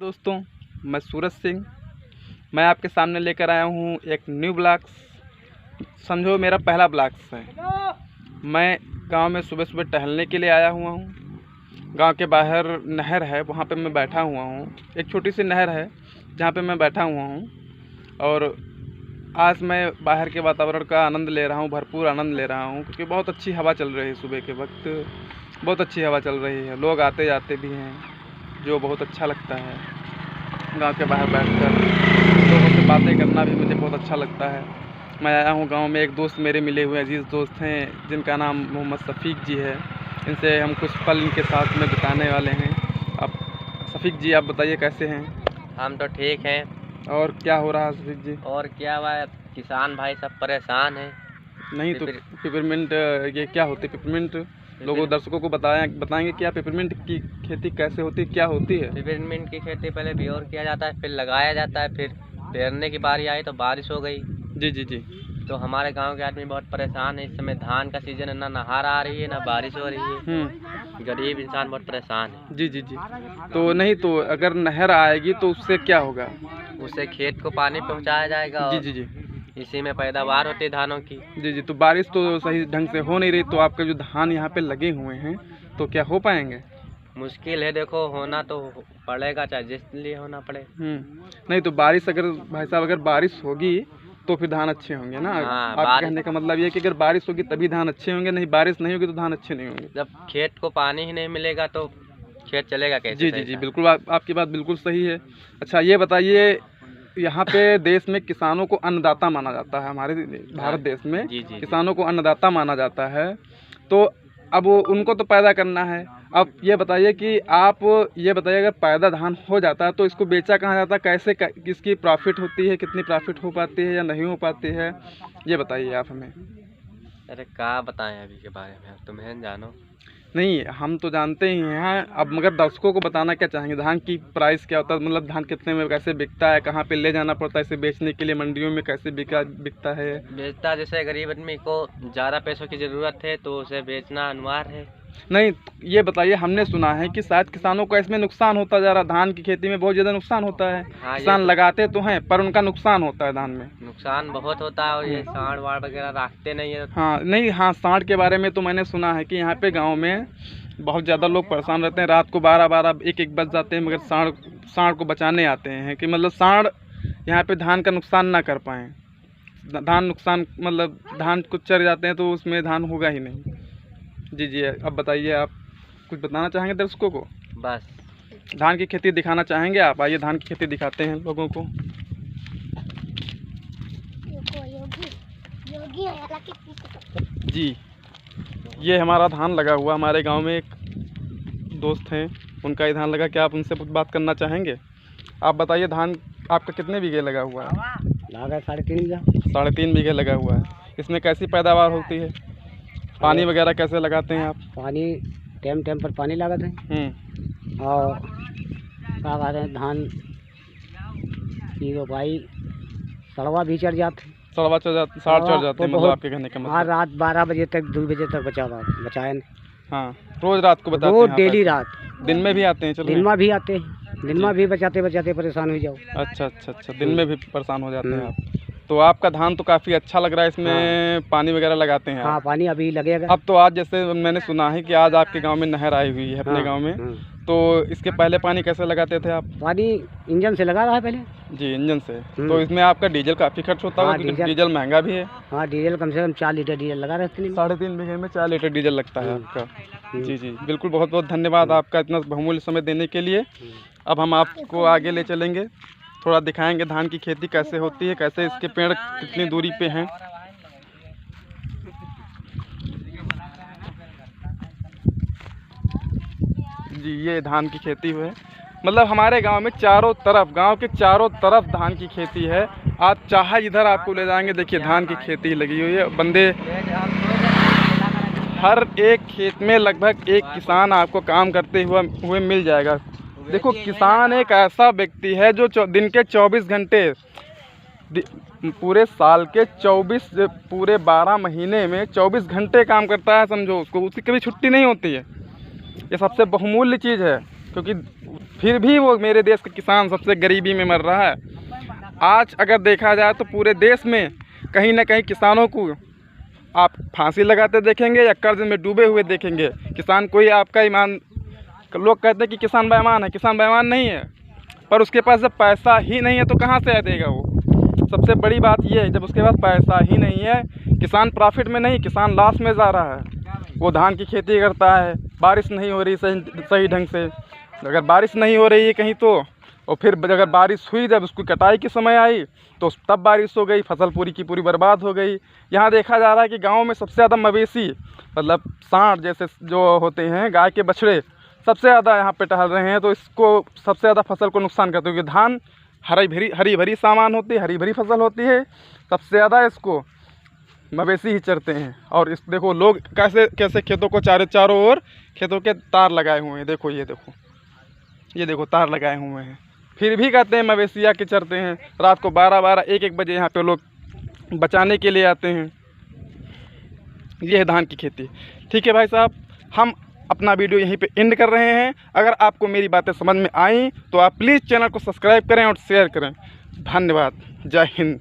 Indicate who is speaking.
Speaker 1: दोस्तों, मैं सूरज सिंह। मैं आपके सामने लेकर आया हूँ एक न्यू ब्लॉग्स। समझो मेरा पहला ब्लॉग्स है। मैं गांव में सुबह सुबह टहलने के लिए आया हुआ हूँ। गांव के बाहर नहर है, वहाँ पे मैं बैठा हुआ हूँ। एक छोटी सी नहर है जहाँ पे मैं बैठा हुआ हूँ और आज मैं बाहर के वातावरण का आनंद ले रहा हूँ, भरपूर आनंद ले रहा हूँ, क्योंकि बहुत अच्छी हवा चल रही है। सुबह के वक्त बहुत अच्छी हवा चल रही है, लोग आते जाते भी हैं, जो बहुत अच्छा लगता है। गांव के बाहर बैठकर लोगों से बातें करना भी मुझे बहुत अच्छा लगता है। मैं आया हूं गांव में, एक दोस्त मेरे मिले हुए अजीज़ दोस्त हैं जिनका नाम मोहम्मद शफीक जी है। इनसे हम कुछ पल इनके साथ में बिताने वाले हैं। अब शफीक जी, आप बताइए कैसे हैं?
Speaker 2: हम तो ठीक हैं।
Speaker 1: और क्या हो रहा है शफीक जी?
Speaker 2: और क्या हुआ, किसान भाई सब परेशान हैं।
Speaker 1: नहीं तो पिपरमिंट ये क्या होती है? पिपरमिंट लोगों दर्शकों को बताएंगे क्या पिपरमिंट की खेती कैसे होती है, क्या होती है?
Speaker 2: पिपरमिंट की खेती पहले बियोर किया जाता है, फिर लगाया जाता है, फिर पेरने की बारी आई तो बारिश हो गई।
Speaker 1: जी जी जी।
Speaker 2: तो हमारे गांव के आदमी बहुत परेशान है। इस समय धान का सीजन है, ना नहर आ रही है ना बारिश हो रही है। गरीब इंसान बहुत परेशान है।
Speaker 1: जी जी जी। तो नहीं तो अगर नहर आएगी तो उससे क्या होगा?
Speaker 2: उससे खेत को पानी पहुंचाया जाएगा।
Speaker 1: जी जी जी।
Speaker 2: इसी में पैदावार होती है धानों की।
Speaker 1: जी जी। तो बारिश तो सही ढंग से हो नहीं रही, तो आपके जो धान यहाँ पे लगे हुए हैं तो क्या हो पाएंगे?
Speaker 2: मुश्किल है। देखो, होना तो पड़ेगा, चाहे जिस लिए होना पड़े।
Speaker 1: नहीं तो बारिश, अगर भाई साहब अगर बारिश होगी तो फिर धान अच्छे होंगे ना।
Speaker 2: हाँ,
Speaker 1: आप कहने का मतलब ये है कि अगर बारिश होगी तभी धान अच्छे होंगे, नहीं बारिश नहीं होगी तो धान अच्छे नहीं होंगे।
Speaker 2: जब खेत को पानी ही नहीं मिलेगा तो खेत चलेगा कैसे?
Speaker 1: जी जी जी, बिल्कुल आपकी बात बिल्कुल सही है। अच्छा ये बताइए, यहाँ पे देश में किसानों को अन्नदाता माना जाता है, हमारे भारत देश में किसानों को अन्नदाता माना जाता है। तो अब उनको तो पैदा करना है। अब ये बताइए कि आप ये बताइए, अगर पैदा धान हो जाता है तो इसको बेचा कहाँ जाता है, कैसे किसकी प्रॉफिट होती है, कितनी प्रॉफिट हो पाती है या नहीं हो पाती है, ये बताइए आप हमें।
Speaker 2: अरे क्या बताएं अभी के बारे में, तुम्हें जानो।
Speaker 1: नहीं, हम तो जानते ही हैं, अब मगर दर्शकों को बताना क्या चाहेंगे? धान की प्राइस क्या होता है, मतलब धान कितने में कैसे बिकता है, कहाँ पे ले जाना पड़ता है इसे बेचने के लिए, मंडियों में कैसे बिकता है?
Speaker 2: बेचता जैसे गरीब आदमी को ज़्यादा पैसों की ज़रूरत है तो उसे बेचना अनिवार्य है।
Speaker 1: नहीं, ये बताइए, हमने सुना है कि शायद किसानों को इसमें नुकसान होता जा रहा, धान की खेती में बहुत ज़्यादा नुकसान होता है।
Speaker 2: हाँ,
Speaker 1: किसान लगाते तो हैं पर उनका नुकसान होता है धान में।
Speaker 2: नुकसान बहुत होता है और ये सांड वाड़ वगैरह रखते नहीं है।
Speaker 1: हाँ नहीं, हाँ सांड के बारे में तो मैंने सुना है कि यहाँ पे गाँव में बहुत ज़्यादा लोग परेशान रहते हैं। रात को 12-12 1-1 बज जाते हैं, मगर सांड को बचाने आते हैं कि मतलब सांड यहाँ पे धान का नुकसान ना कर पाएँ। धान नुकसान मतलब धान कुछ चर जाते हैं तो उसमें धान होगा ही नहीं। जी जी। अब बताइए, आप कुछ बताना चाहेंगे दर्शकों को?
Speaker 2: बस
Speaker 1: धान की खेती दिखाना चाहेंगे आप? आइए धान की खेती दिखाते हैं लोगों को। जी, ये हमारा धान लगा हुआ, हमारे गांव में एक दोस्त हैं, उनका ही धान लगा। क्या आप उनसे कुछ बात करना चाहेंगे? आप बताइए, धान आपका कितने बीघे लगा हुआ है?
Speaker 2: लगा 3.5 बीघा।
Speaker 1: 3.5 बीघे लगा हुआ है। इसमें कैसी पैदावार होती है? पानी वगैरह कैसे लगाते हैं आप?
Speaker 2: पानी टाइम पर पानी लगाते हैं। और क्या कहते हैं, धान की रोपाई सड़वा भी चढ़ जाते हैं।
Speaker 1: सड़वा चढ़ जाते हैं, मतलब आपके कहने का मतलब?
Speaker 2: हाँ, रात 12 बजे तक 2 बजे तक बचाए।
Speaker 1: हाँ, रोज रात को बताते हैं?
Speaker 2: डेली रात।
Speaker 1: दिन में भी आते हैं? चलो,
Speaker 2: दिन में भी आते हैं, दिन में भी बचाते परेशान हो जाओ।
Speaker 1: अच्छा, दिन में भी परेशान हो जाते हैं आप। तो आपका धान तो काफ़ी अच्छा लग रहा है, इसमें हाँ। पानी वगैरह लगाते हैं? हाँ,
Speaker 2: पानी अभी लगेगा।
Speaker 1: अब तो आज जैसे मैंने सुना है कि आज आपके गांव में नहर आई हुई है, अपने गांव में। तो इसके पहले पानी कैसे लगाते थे आप? पानी इंजन से लगा रहा है पहले। जी, इंजन से। तो इसमें आपका डीजल काफ़ी खर्च होता है, क्योंकि डीजल महंगा भी है। हाँ, डीजल कम से कम 4 लीटर डीजल लगा रहते हैं। 3.5 बीघे में 4 लीटर डीजल लगता है आपका। जी जी, बिल्कुल। बहुत बहुत धन्यवाद आपका इतना बहुमूल्य समय देने के लिए। अब हम आपको आगे ले चलेंगे, थोड़ा दिखाएंगे धान की खेती कैसे होती है, कैसे इसके पेड़ कितनी दूरी पे हैं। जी, ये धान की खेती है, मतलब हमारे गांव में चारों तरफ, गांव के चारों तरफ धान की खेती है। आप चाहे इधर आपको ले जाएंगे, देखिए धान की खेती लगी हुई है। बंदे हर एक खेत में लगभग एक किसान आपको काम करते हुए मिल जाएगा। देखो, किसान एक ऐसा व्यक्ति है जो दिन के 24 घंटे, पूरे साल के 24, पूरे 12 महीने में 24 घंटे काम करता है। समझो, उसकी कभी छुट्टी नहीं होती है। ये सबसे बहुमूल्य चीज़ है। क्योंकि फिर भी वो मेरे देश का किसान सबसे गरीबी में मर रहा है। आज अगर देखा जाए तो पूरे देश में कहीं ना कहीं किसानों को आप फांसी लगाते देखेंगे या कर्ज में डूबे हुए देखेंगे। किसान कोई आपका ईमान, लोग कहते हैं कि किसान बेईमान है, किसान बेईमान नहीं है, पर उसके पास जब पैसा ही नहीं है तो कहाँ से देगा वो। सबसे बड़ी बात ये है, जब उसके पास पैसा ही नहीं है, किसान प्रॉफिट में नहीं, किसान लॉस में जा रहा है। वो धान की खेती करता है, बारिश नहीं हो रही सही ढंग से, अगर बारिश नहीं हो रही है कहीं तो, और फिर अगर बारिश हुई, जब उसकी कटाई के समय आई तो तब बारिश हो गई, फसल पूरी की पूरी बर्बाद हो गई। यहाँ देखा जा रहा है कि गांव में सबसे ज़्यादा मवेशी, मतलब सांड जैसे जो होते हैं, गाय के बछड़े सबसे ज़्यादा यहाँ पे टहल रहे हैं, तो इसको सबसे ज़्यादा फसल को नुकसान करते हैं। क्योंकि धान हरी भरी सामान होती है, हरी भरी फसल होती है, सबसे ज़्यादा इसको मवेशी ही चरते हैं। और इस देखो लोग कैसे कैसे खेतों को चारों ओर खेतों के तार लगाए हुए हैं। देखो ये देखो तार लगाए हुए हैं, फिर भी कहते हैं मवेशी आके चरते हैं। रात को 12-12, 1-1 बजे यहाँ पे लोग बचाने के लिए आते हैं। ये है धान की खेती। ठीक है भाई साहब, हम अपना वीडियो यहीं पे एंड कर रहे हैं। अगर आपको मेरी बातें समझ में आई तो आप प्लीज़ चैनल को सब्सक्राइब करें और शेयर करें। धन्यवाद। जय हिंद।